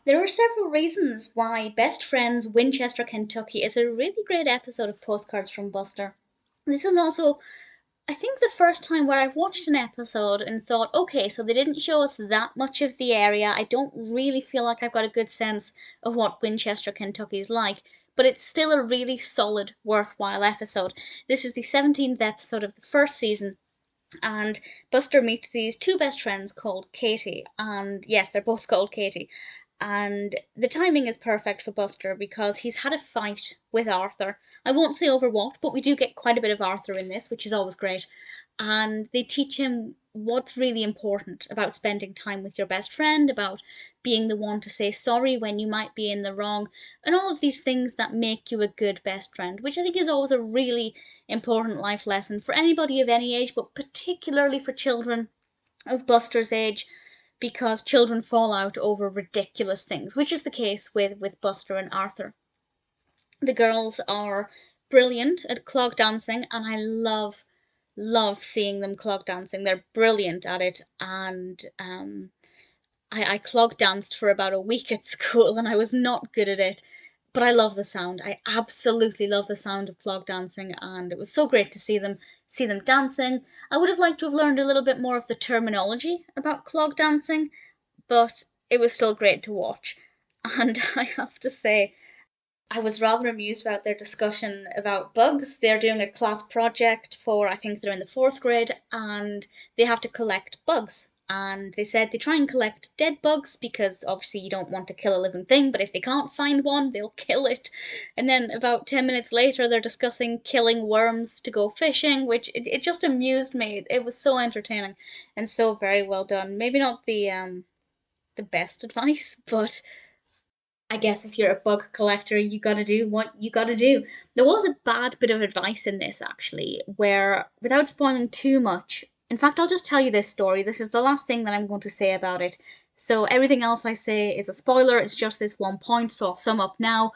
There are several reasons why Best Friends Winchester, Kentucky is a really great episode of Postcards from Buster. This is also, I think, the first time where I've watched an episode and thought, okay, so they didn't show us that much of the area. I don't really feel like I've got a good sense of what Winchester, Kentucky's like, but it's still a really solid, worthwhile episode. This is the 17th episode of the first season, and Buster meets these two best friends called Katie, and yes, they're both called Katie. And the timing is perfect for Buster because he's had a fight with Arthur. I won't say over what, but we do get quite a bit of Arthur in this, which is always great. And they teach him what's really important about spending time with your best friend, about being the one to say sorry when you might be in the wrong, and all of these things that make you a good best friend, which I think is always a really important life lesson for anybody of any age, but particularly for children of Buster's age, because children fall out over ridiculous things, which is the case with Buster and Arthur. The girls are brilliant at clog dancing, and I love seeing them clog dancing. They're brilliant at it, and I clog danced for about a week at school, and I was not good at it, but I love the sound. I absolutely love the sound of clog dancing, and it was so great to see them dancing. I would have liked to have learned a little bit more of the terminology about clog dancing, but it was still great to watch. And I have to say, I was rather amused about their discussion about bugs. They're doing a class project for, I think they're in the fourth grade, and they have to collect bugs. And they said they try and collect dead bugs because obviously you don't want to kill a living thing, but if they can't find one, they'll kill it. And then about 10 minutes later, they're discussing killing worms to go fishing, which it just amused me. It was so entertaining and so very well done. Maybe not the best advice, but I guess if you're a bug collector, you gotta do what you gotta do. There was a bad bit of advice in this actually, where without spoiling too much, in fact, I'll just tell you this story. This is the last thing that I'm going to say about it. So everything else I say is a spoiler. It's just this one point, so I'll sum up now.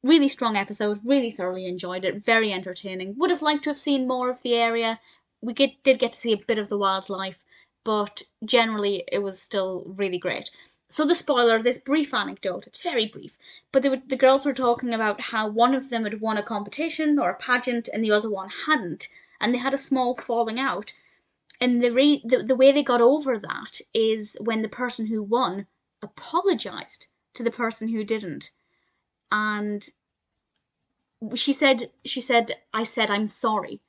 Really strong episode, really thoroughly enjoyed it, very entertaining. Would have liked to have seen more of the area. Did get to see a bit of the wildlife, but generally it was still really great. So the spoiler, this brief anecdote, it's very brief, but the girls were talking about how one of them had won a competition or a pageant and the other one hadn't, and they had a small falling out. And the way they got over that is when the person who won apologized to the person who didn't. And she said I said I'm sorry,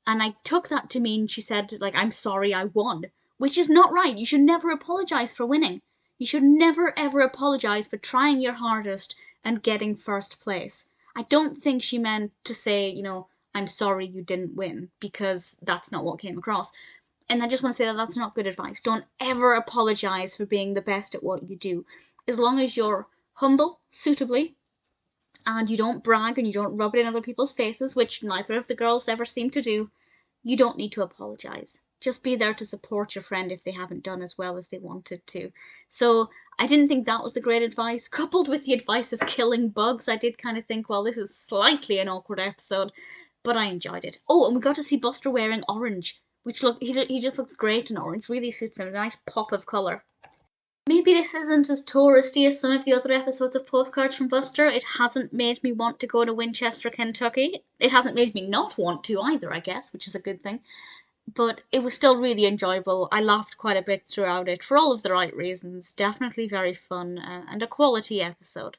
and I took that to mean she said, like, I'm sorry I won, which is not right. You should never apologize for winning. You should never ever apologize for trying your hardest and getting first place. I don't think she meant to say, I'm sorry you didn't win, because that's not what came across. And I just want to say that that's not good advice. Don't ever apologize for being the best at what you do. As long as you're humble, suitably, and you don't brag and you don't rub it in other people's faces, which neither of the girls ever seem to do, you don't need to apologize. Just be there to support your friend if they haven't done as well as they wanted to. So I didn't think that was the great advice. Coupled with the advice of killing bugs, I did kind of think, well, this is slightly an awkward episode, but I enjoyed it. Oh, and we got to see Buster wearing orange, which he just looks great in orange. Really suits him. A nice pop of colour. Maybe this isn't as touristy as some of the other episodes of Postcards from Buster. It hasn't made me want to go to Winchester, Kentucky. It hasn't made me not want to either, I guess, which is a good thing. But it was still really enjoyable. I laughed quite a bit throughout it for all of the right reasons. Definitely very fun and a quality episode.